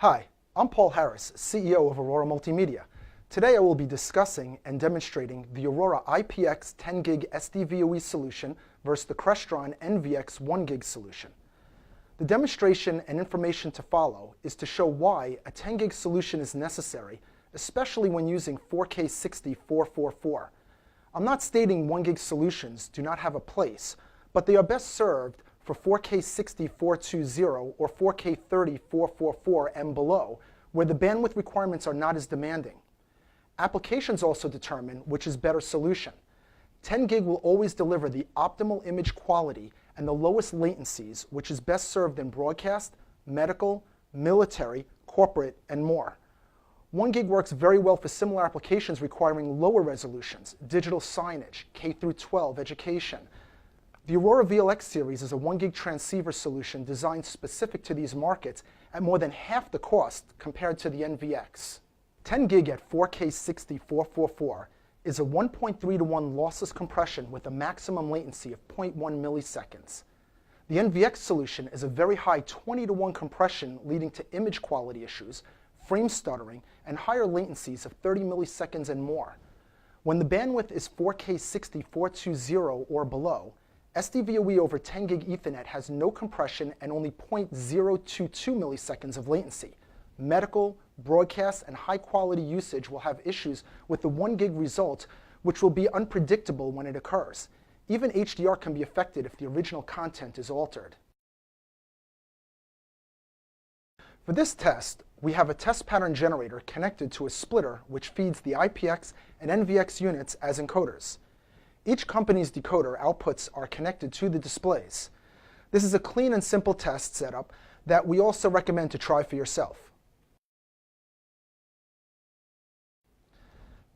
Hi, I'm Paul Harris, CEO of Aurora Multimedia. Today I will be discussing and demonstrating the Aurora IPX 10 gig SDVOE solution versus the Crestron NVX 1 gig solution. The demonstration and information to follow is to show why a 10 gig solution is necessary, especially when using 4K 60 444. I'm not stating 1 gig solutions do not have a place, but they are best served for 4K 60 420 or 4K 30 444 and below, where the bandwidth requirements are not as demanding. Applications also determine which is better solution. 10 gig will always deliver the optimal image quality and the lowest latencies, which is best served in broadcast, medical, military, corporate, and more. 1 gig works very well for similar applications requiring lower resolutions, digital signage, K-12 education. The Aurora VLX series is a 1 gig transceiver solution designed specific to these markets at more than half the cost compared to the NVX. 10 gig at 4K 60 444 is a 1.3 to 1 lossless compression with a maximum latency of 0.1 milliseconds. The NVX solution is a very high 20 to 1 compression leading to image quality issues, frame stuttering, and higher latencies of 30 milliseconds and more. When the bandwidth is 4K 60 420 or below, SDVOE over 10 gig Ethernet has no compression and only 0.022 milliseconds of latency. Medical, broadcast, and high-quality usage will have issues with the 1 gig result, which will be unpredictable when it occurs. Even HDR can be affected if the original content is altered. For this test, we have a test pattern generator connected to a splitter which feeds the IPX and NVX units as encoders. Each company's decoder outputs are connected to the displays. This is a clean and simple test setup that we also recommend to try for yourself.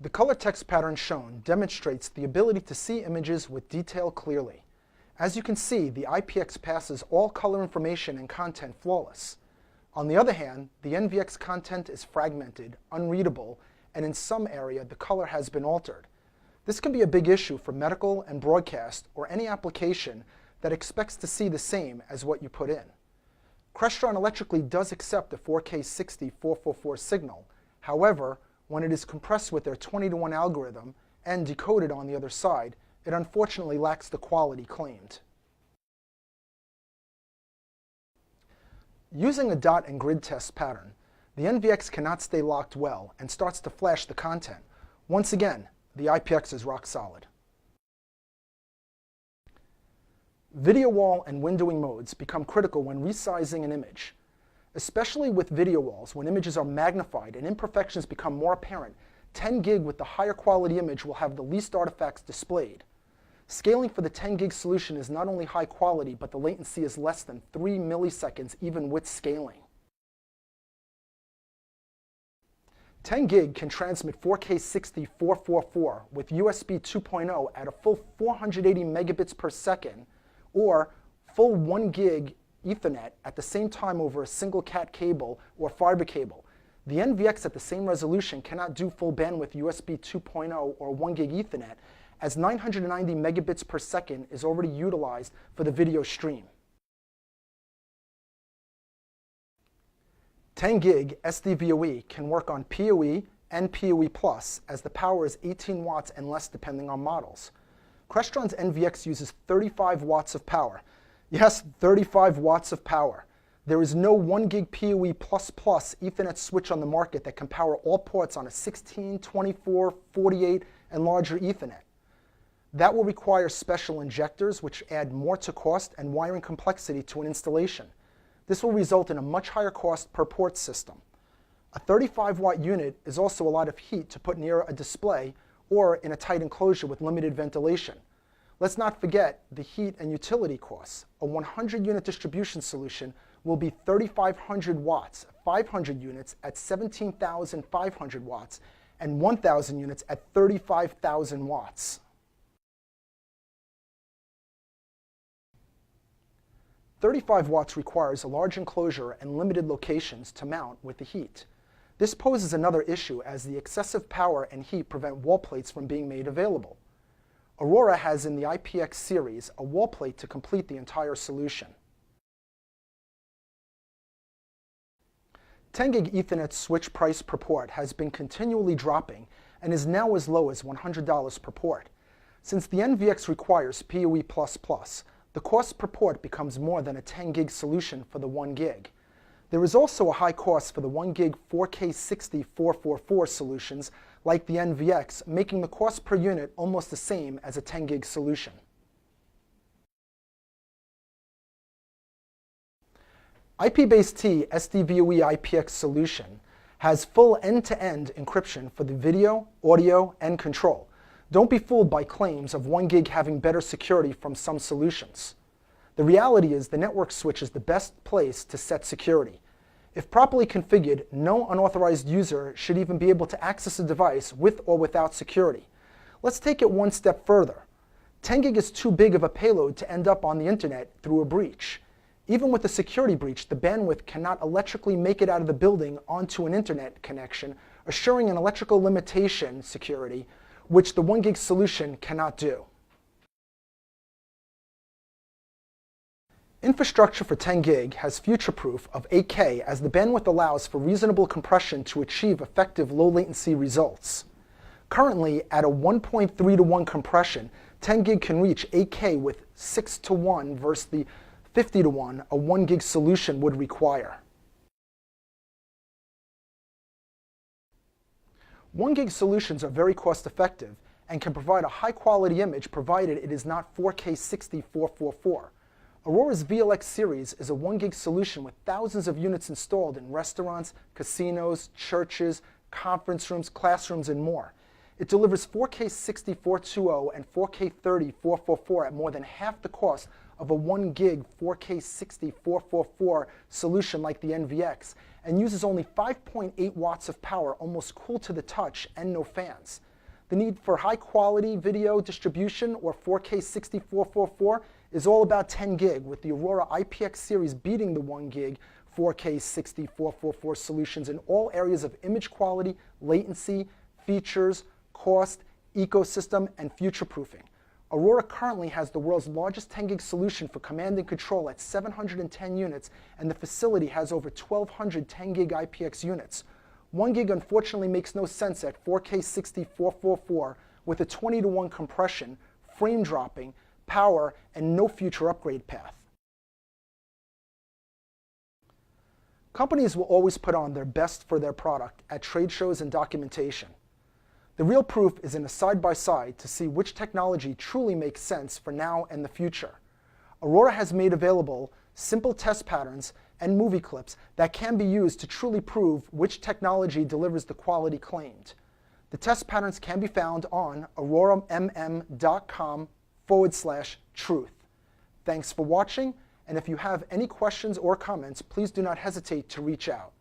The color text pattern shown demonstrates the ability to see images with detail clearly. As you can see, the IPX passes all color information and content flawless. On the other hand, the NVX content is fragmented, unreadable, and in some area the color has been altered. This can be a big issue for medical and broadcast or any application that expects to see the same as what you put in. Crestron electrically does accept the 4K 60 444 signal. However, when it is compressed with their 20 to 1 algorithm and decoded on the other side, it unfortunately lacks the quality claimed. Using a dot and grid test pattern, the NVX cannot stay locked well and starts to flash the content. Once again, the IPX is rock solid. Video wall and windowing modes become critical when resizing an image. Especially with video walls, when images are magnified and imperfections become more apparent, 10 gig with the higher quality image will have the least artifacts displayed. Scaling for the 10 gig solution is not only high quality, but the latency is less than 3 milliseconds even with scaling. 10 gig can transmit 4K 60 444 with USB 2.0 at a full 480 megabits per second, or full 1 gig Ethernet at the same time over a single CAT cable or fiber cable. The NVX at the same resolution cannot do full bandwidth USB 2.0 or 1 gig Ethernet, as 990 megabits per second is already utilized for the video stream. 10 gig SDVOE can work on PoE and PoE Plus, as the power is 18 watts and less depending on models. Crestron's NVX uses 35 watts of power. Yes, 35 watts of power. There is no 1 gig PoE++ Ethernet switch on the market that can power all ports on a 16, 24, 48, and larger Ethernet. That will require special injectors, which add more to cost and wiring complexity to an installation. This will result in a much higher cost per port system. A 35 watt unit is also a lot of heat to put near a display or in a tight enclosure with limited ventilation. Let's not forget the heat and utility costs. A 100 unit distribution solution will be 3,500 watts, 500 units at 17,500 watts, and 1,000 units at 35,000 watts. 35 watts requires a large enclosure and limited locations to mount with the heat. This poses another issue, as the excessive power and heat prevent wall plates from being made available. Aurora has in the IPX series a wall plate to complete the entire solution. 10 gig Ethernet switch price per port has been continually dropping and is now as low as $100 per port. Since the NVX requires PoE++, the cost per port becomes more than a 10 gig solution for the 1 gig. There is also a high cost for the 1 gig 4K 60 444 solutions like the NVX, making the cost per unit almost the same as a 10 gig solution. IP-based-T SDVoE IPX solution has full end-to-end encryption for the video, audio, and control. Don't be fooled by claims of 1 gig having better security from some solutions. The reality is the network switch is the best place to set security. If properly configured, no unauthorized user should even be able to access a device with or without security. Let's take it one step further. 10 gig is too big of a payload to end up on the internet through a breach. Even with a security breach, the bandwidth cannot electrically make it out of the building onto an internet connection, assuring an electrical limitation security, which the 1 gig solution cannot do. Infrastructure for 10 gig has future-proof of 8K as the bandwidth allows for reasonable compression to achieve effective low latency results. Currently, at a 1.3 to 1 compression, 10 gig can reach 8K with 6 to 1 versus the 50 to 1 a 1 gig solution would require. 1 gig solutions are very cost effective and can provide a high quality image provided it is not 4K 60 444. Aurora's VLX series is a 1 gig solution with thousands of units installed in restaurants, casinos, churches, conference rooms, classrooms, and more. It delivers 4K 60 420 and 4K 30 444 at more than half the cost of a 1 gig 4K 60 444 solution like the NVX, and uses only 5.8 watts of power, almost cool to the touch, and no fans. The need for high quality video distribution or 4K 60 444 is all about 10 gig, with the Aurora IPX series beating the 1 gig 4K 60 444 solutions in all areas of image quality, latency, features, cost, ecosystem, and future-proofing. Aurora currently has the world's largest 10 gig solution for command and control at 710 units, and the facility has over 1,200 10 gig IPX units. 1 gig unfortunately makes no sense at 4K 60 444 with a 20 to 1 compression, frame dropping, power, and no future upgrade path. Companies will always put on their best for their product at trade shows and documentation. The real proof is in a side-by-side to see which technology truly makes sense for now and the future. Aurora has made available simple test patterns and movie clips that can be used to truly prove which technology delivers the quality claimed. The test patterns can be found on auroramm.com/truth. Thanks for watching, and if you have any questions or comments, please do not hesitate to reach out.